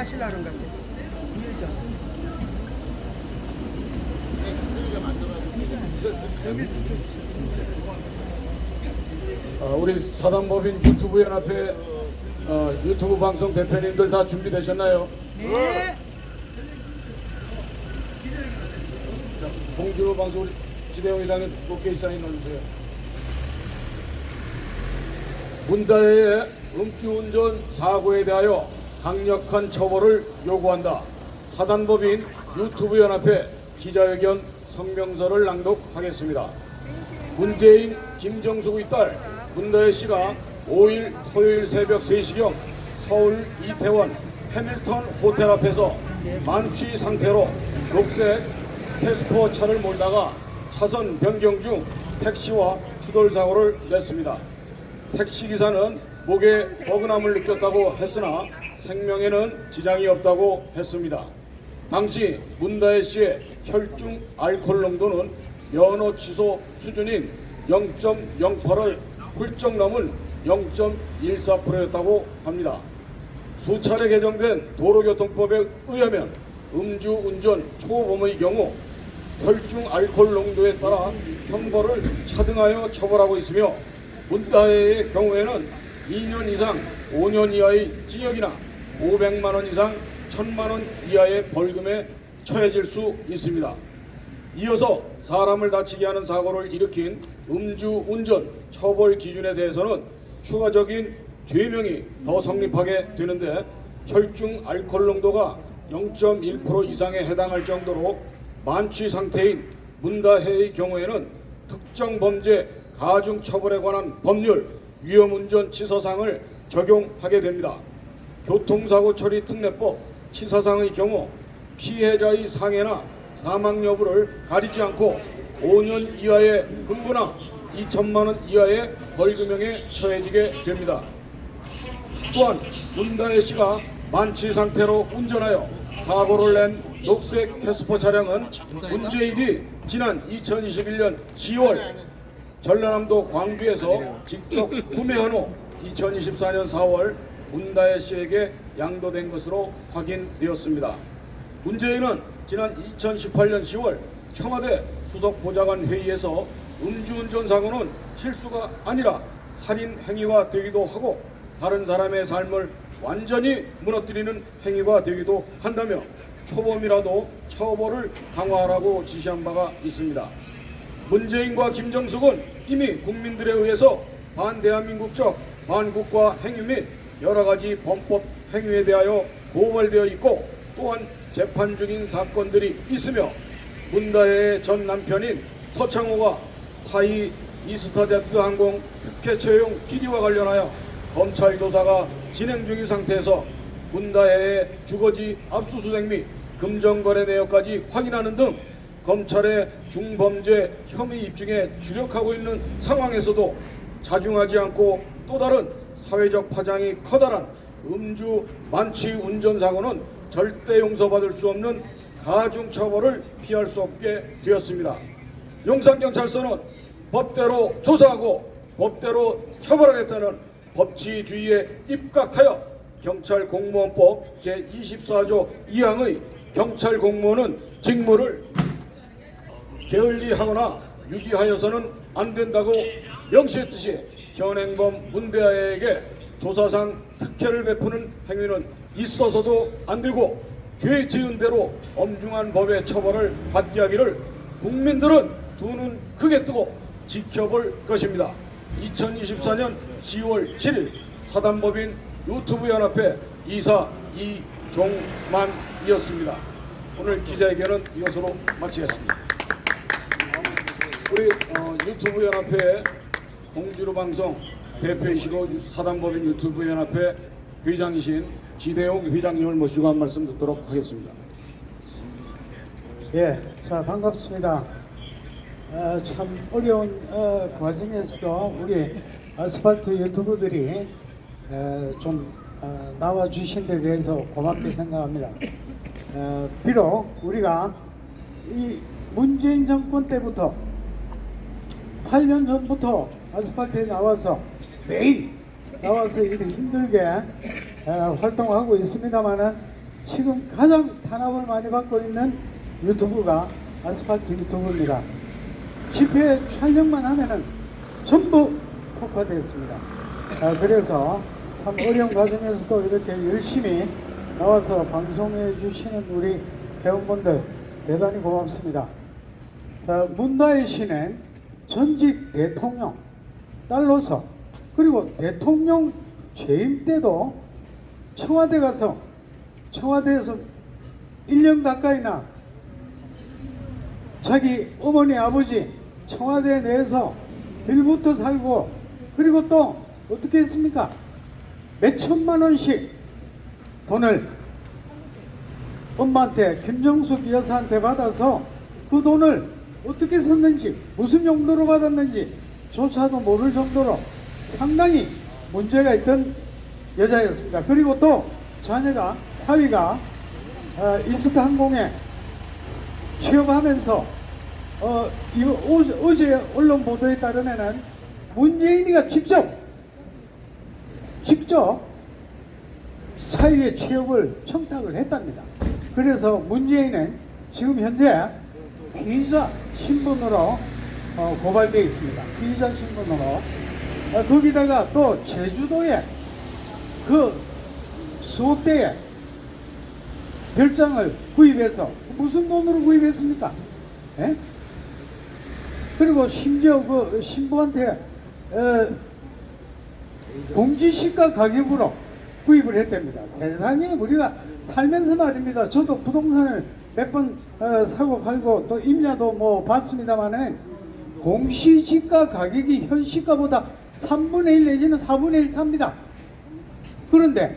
하시려는 건데. 이유죠. 우리 사단법인 유튜브 연합회 유튜브 방송 대표님들 다 준비되셨나요? 네. 자, 봉준호 방송 우리 지대영 회장님 높게 사인 넣어주세요. 문다혜의 음주운전 사고에 대하여 강력한 처벌을 요구한다. 사단법인 유튜브 연합회 기자회견 성명서를 낭독하겠습니다. 문재인 김정숙의 딸 문다혜 씨가 5일 토요일 새벽 3시경 서울 이태원 해밀턴 호텔 앞에서 만취 상태로 녹색 캐스퍼 차를 몰다가 차선 변경 중 택시와 추돌 사고를 냈습니다. 택시기사는 목에 어긋남을 느꼈다고 했으나 생명에는 지장이 없다고 했습니다. 당시 문다혜 씨의 혈중 알코올 농도는 면허 취소 수준인 0.08을 훌쩍 넘은 0.14%였다고 합니다. 수차례 개정된 도로교통법에 의하면 음주운전 초범의 경우 혈중 알코올 농도에 따라 형벌을 차등하여 처벌하고 있으며 문다혜의 경우에는 2년 이상 5년 이하의 징역이나 500만 원 이상 1000만 원 이하의 벌금에 처해질 수 있습니다. 이어서 사람을 다치게 하는 사고를 일으킨 음주운전 처벌 기준에 대해서는 추가적인 죄명이 더 성립하게 되는데 혈중 알코올 농도가 0.1% 이상에 해당할 정도로 만취 상태인 문다혜의 경우에는 특정 범죄 가중 처벌에 관한 법률 위험운전 치사상을 적용하게 됩니다. 교통사고 처리 특례법 치사상의 경우 피해자의 상해나 사망 여부를 가리지 않고 5년 이하의 금고나 2천만 원 이하의 벌금형에 처해지게 됩니다. 또한 문다혜 씨가 만취 상태로 운전하여 사고를 낸 녹색 캐스퍼 차량은 문재인이 지난 2021년 10월 전라남도 광주에서 직접 구매한 후 2024년 4월 문다혜 씨에게 양도된 것으로 확인되었습니다. 문재인은 지난 2018년 10월 청와대 수석보좌관 회의에서 음주운전 사고는 실수가 아니라 살인 행위가 되기도 하고 다른 사람의 삶을 완전히 무너뜨리는 행위가 되기도 한다며 초범이라도 처벌을 강화하라고 지시한 바가 있습니다. 문재인과 김정숙은 이미 국민들에 의해서 반대한민국적 반국가 행위 및 여러가지 범법 행위에 대하여 고발되어 있고 또한 재판 중인 사건들이 있으며 문다혜의 전 남편인 서창호가 타이 이스타제트 항공 특혜 채용 기지와 관련하여 검찰 조사가 진행 중인 상태에서 문다혜의 주거지 압수수색 및 금전거래 내역까지 확인하는 등 검찰의 중범죄 혐의 입증에 주력하고 있는 상황에서도 자중하지 않고 또 다른 사회적 파장이 커다란 음주 만취 운전사고는 절대 용서받을 수 없는 가중처벌을 피할 수 없게 되었습니다. 용산경찰서는 법대로 조사하고 법대로 처벌하겠다는 법치주의에 입각하여 경찰공무원법 제24조 2항의 경찰 공무원은 직무를 게을리하거나 유기하여서는 안 된다고 명시했듯이 현행범 문다혜에게 조사상 특혜를 베푸는 행위는 있어서도 안 되고 죄 지은 대로 엄중한 법의 처벌을 받게 하기를 국민들은 두 눈 크게 뜨고 지켜볼 것입니다. 2024년 10월 7일 사단법인 유튜브 연합회 이사 이종만이었습니다. 오늘 기자회견은 이것으로 마치겠습니다. 우리 유튜브 연합회 봉준호 방송 대표이시고 사단법인 유튜브 연합회 회장이신 지대용 회장님을 모시고 한 말씀 듣도록 하겠습니다. 예, 자 반갑습니다. 참 어려운 과정에서도 우리 아스팔트 유튜브들이 좀 나와주신 데 대해서 고맙게 생각합니다. 비록 우리가 이 문재인 정권 때부터 8년 전부터 아스팔트에 나와서 매일 나와서 이렇게 힘들게 활동하고 있습니다만은 지금 가장 탄압을 많이 받고 있는 유튜브가 아스팔트 유튜브입니다. 집회 촬영만 하면은 전부 폭파되었습니다. 그래서 참 어려운 과정에서도 이렇게 열심히 나와서 방송해 주시는 우리 회원분들 대단히 고맙습니다. 자, 문다혜 씨는 전직 대통령 딸로서 그리고 대통령 취임 때도 청와대 가서 청와대에서 1년 가까이나 자기 어머니 아버지 청와대 내에서 빌부터 살고 그리고 또 어떻게 했습니까? 몇 천만 원씩 돈을 엄마한테 김정숙 여사한테 받아서 그 돈을 어떻게 썼는지 무슨 용도로 받았는지 조차도 모를 정도로 상당히 문제가 있던 여자였습니다. 그리고 또 자녀가 사위가 이스타 항공에 취업하면서 어제 언론 보도에 따르면은 문재인이가 직접 사위의 취업을 청탁을 했답니다. 그래서 문재인은 지금 현재 피의자 신분으로 고발되어 있습니다. 피의자 신분으로. 거기다가 또 제주도에 그 수업대에 별장을 구입해서 무슨 돈으로 구입했습니까? 예? 그리고 심지어 그 신부한테 공지시가 가격으로 구입을 했답니다. 세상에 우리가 살면서 말입니다. 저도 부동산을 몇 번 사고 팔고 또 임야도 뭐 봤습니다만은 공시지가 가격이 현시가보다 3분의 1 내지는 4분의 1 삽니다. 그런데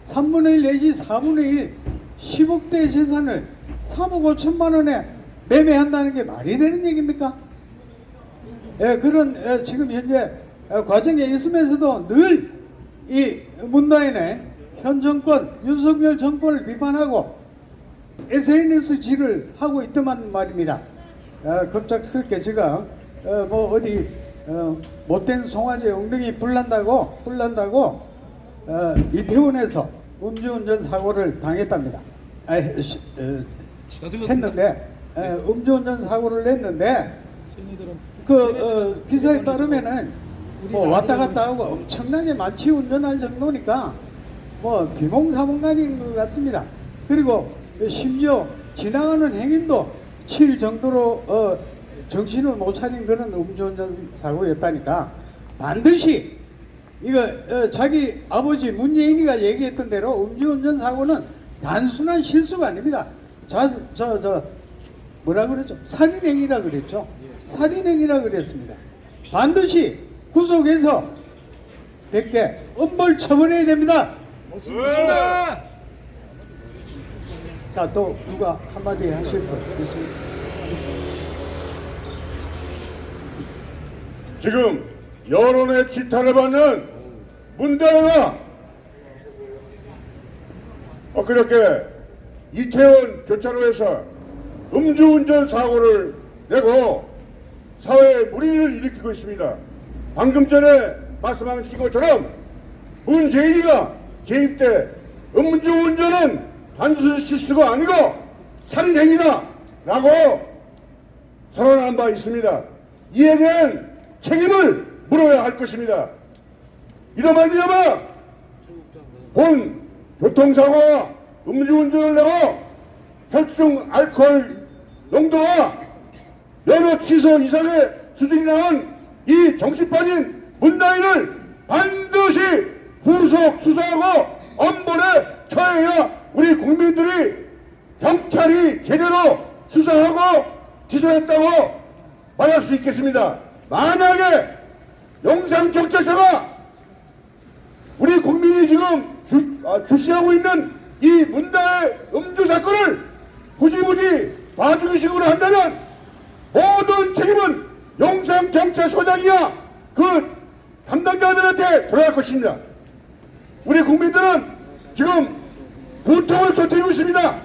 3분의 1 내지 4분의 1 10억대의 재산을 3억 5천만 원에 매매한다는 게 말이 되는 얘기입니까? 그런 지금 현재 과정에 있으면서도 늘 이 문다혜는 현 정권 윤석열 정권을 비판하고 SNS질을 하고 있더만 말입니다. 급작스럽게 제가 뭐 어디 못된 송아지 엉덩이 불난다고 이태원에서 음주운전 사고를 당했답니다. 했는데 음주운전 사고를 냈는데 그 기사에 따르면은 뭐 왔다 갔다 하고 엄청나게 많이 운전할 정도니까 뭐 비몽사몽간인 것 같습니다. 그리고 심지어 지나가는 행인도 칠 정도로 정신을 못 차린 그런 음주운전 사고였다니까 반드시 이거 자기 아버지 문재인이가 얘기했던 대로 음주운전 사고는 단순한 실수가 아닙니다. 뭐라 그랬죠? 살인행위라 그랬죠. 살인행위라 그랬습니다. 반드시 구속해서 100개 엄벌 처벌해야 됩니다. 맞습니다. 자, 또 누가 한마디 하실 분 있습니까? 지금 여론의 지탄을 받는 문다혜가 그렇게 이태원 교차로에서 음주운전 사고를 내고 사회에 물의를 일으키고 있습니다. 방금 전에 말씀하신 것처럼 문재인이가 재입 때 음주운전은 단순 실수가 아니고 살인행위다 라고 선언한 바 있습니다. 이에 대한 책임을 물어야 할 것입니다. 이런 말미암아 본 교통사고와 음주운전을 내고 혈중 알코올 농도와 여러 취소 이상의 수준이 나온 이 정신 빠진 문다혜를 반드시 후속 수사하고 엄벌에 처해야 우리 국민들이 경찰이 제대로 수사하고 기소했다고 말할 수 있겠습니다. 만약에 영상경찰서가 우리 국민이 지금 주시하고 있는 이 문다혜 음주 사건을 굳이 봐주기 식으로 한다면 모든 책임은 용산경찰서장이야 그 담당자들한테 돌아갈 것입니다. 우리 국민들은 지금 고통을 터뜨리고 있습니다.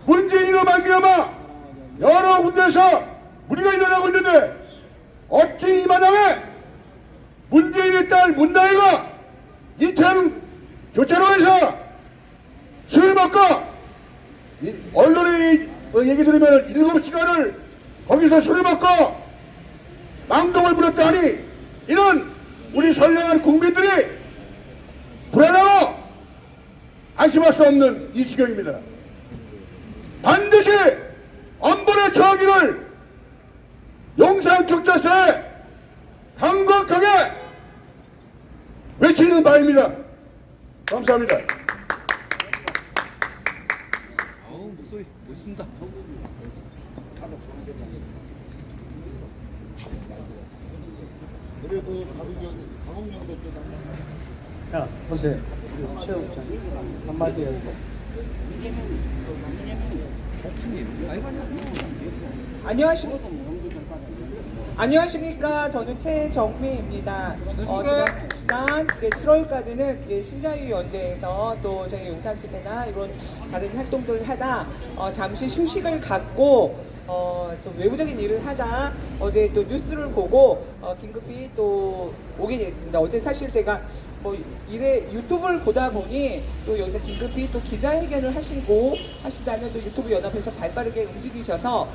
문재인으로 말미암아 여러 군데에서 무리가 일어나고 있는데 어찌 이만하게 문재인의 딸 문다혜가 이태원 교차로에서 먹고 언론의 얘기 들으면 7시간을 거기서 술을 먹고 망동을 부렸다니 이런 우리 선량한 국민들이 불안하고 안심할 수 없는 이 지경입니다. 반드시 안보의 처하기를 용산경찰서에 강력하게 외치는 바입니다. 감사합니다. 목소리 멋있습니다. 자, 보세요. 최우찬 한마디 해서. 안녕하십니까. 저는 최정미입니다. 지난 7월까지는 이제 신자유연대에서 또 저희 용산 집회나 이런 다른 활동들을 하다 잠시 휴식을 갖고 좀 외부적인 일을 하다 어제 또 뉴스를 보고 긴급히 또 오게 됐습니다. 어제 사실 제가 뭐 유튜브를 보다 보니 또 여기서 긴급히 또 기자회견을 하신다는 또 유튜브 연합에서 발빠르게 움직이셔서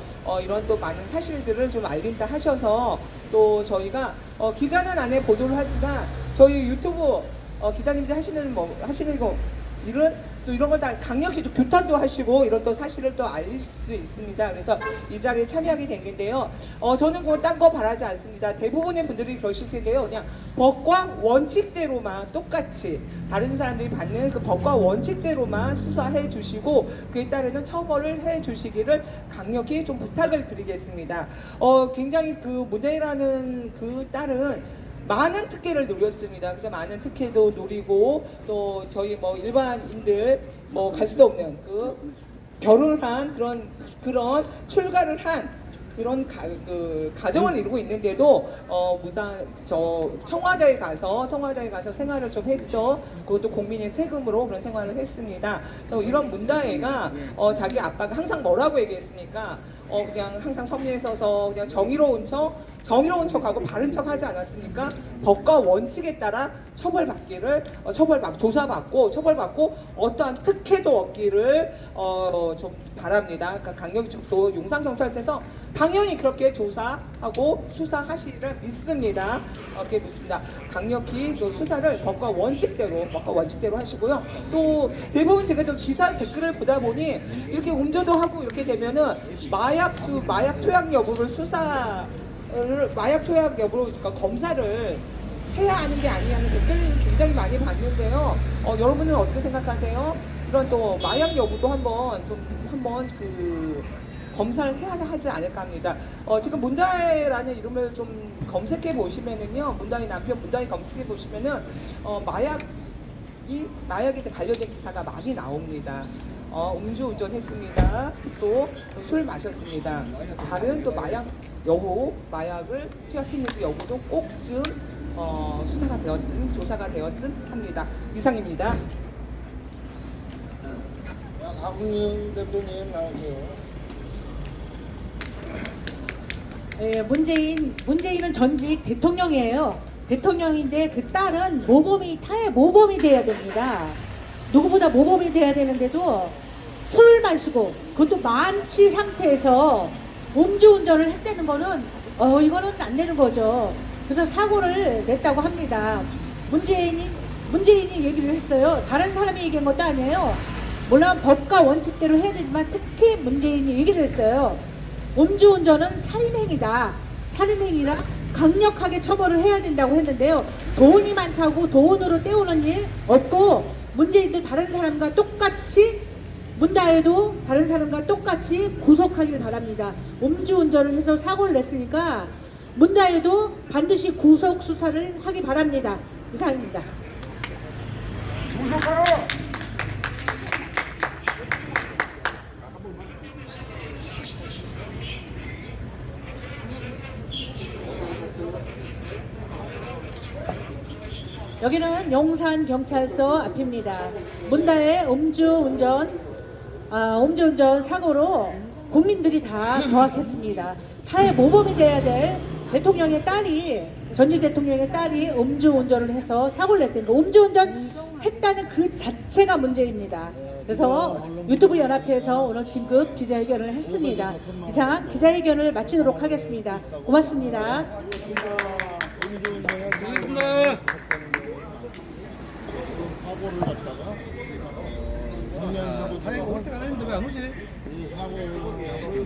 이런 또 많은 사실들을 좀 알린다 하셔서 또 저희가 기자는 안에 보도를 하지만 저희 유튜브 기자님들 하시는 거 일은 또 이런 걸 다 강력히 또 규탄도 하시고 이런 또 사실을 또 알릴 수 있습니다. 그래서 이 자리에 참여하게 된 건데요. 저는 뭐 딴 거 바라지 않습니다. 대부분의 분들이 그러실 텐데요. 그냥 법과 원칙대로만 똑같이 다른 사람들이 받는 그 법과 원칙대로만 수사해 주시고 그에 따르는 처벌을 해 주시기를 강력히 좀 부탁을 드리겠습니다. 굉장히 그 문혜라는 그 딸은 많은 특혜를 누렸습니다. 그죠? 많은 특혜도 누리고 또 저희 뭐 일반인들 뭐 갈 수도 없는 그 결혼을 한 그런 출가를 한 그런 가정을 이루고 있는데도 청와대에 가서 생활을 좀 했죠. 그것도 국민의 세금으로 그런 생활을 했습니다. 이런 문다혜가 자기 아빠가 항상 뭐라고 얘기했습니까? 그냥 항상 섭리에 서서 그냥 정의로운 척하고 바른 척하지 않았습니까? 법과 원칙에 따라 조사받고 어떠한 특혜도 얻기를 좀 바랍니다. 그러니까 강력히 또 용산경찰서에서 당연히 그렇게 조사하고 수사하시리를 믿습니다. 그렇게 믿습니다. 강력히 또 수사를 법과 원칙대로 하시고요. 또 대부분 제가 또 기사 댓글을 보다 보니 이렇게 음주도 하고 이렇게 되면은 마약 투약 여부를 그러니까 검사를 해야 하는 게 아니냐는 댓글을 굉장히 많이 봤는데요. 여러분은 어떻게 생각하세요? 이런 또 마약 여부도 한번 그 검사를 해야 하지 않을까 합니다. 지금 문다혜라는 이름을 좀 검색해 보시면은요, 문다혜 남편 문다혜 검색해 보시면은 마약에 관련된 기사가 많이 나옵니다. 음주운전했습니다. 또 술 마셨습니다. 다른 또 마약을 투약했는지 여부도 꼭 좀 조사가 되었음 합니다. 이상입니다. 박웅영 대표님 나오세요. 네, 문재인은 전직 대통령이에요. 대통령인데 그 딸은 타의 모범이 돼야 됩니다. 누구보다 모범이 돼야 되는데도 술을 마시고 그것도 만취 상태에서 음주운전을 했다는 거는 이거는 안 되는 거죠. 그래서 사고를 냈다고 합니다. 문재인이 얘기를 했어요. 다른 사람이 얘기한 것도 아니에요. 물론 법과 원칙대로 해야 되지만 특히 문재인이 얘기를 했어요. 음주운전은 살인행위다. 강력하게 처벌을 해야 된다고 했는데요. 돈이 많다고 돈으로 때우는 일 없고 문재인도 다른 사람과 똑같이 문다혜도 다른 사람과 똑같이 구속하길 바랍니다. 음주운전을 해서 사고를 냈으니까 문다혜도 반드시 구속 수사를 하기 바랍니다. 이상입니다. 여기는 용산경찰서 앞입니다. 문다혜 음주운전 사고로 국민들이 다 경악했습니다. 타의 모범이 돼야 될 전직 대통령의 딸이 음주운전을 해서 사고를 냈답니다. 음주운전 했다는 그 자체가 문제입니다. 그래서 유튜브 연합회에서 오늘 긴급 기자회견을 했습니다. 이상 기자회견을 마치도록 하겠습니다. 고맙습니다. 고맙습니다. 사고를 갖다가 분명하고 아니, 올 때가 아닌데 왜 안 오지? 이 사고를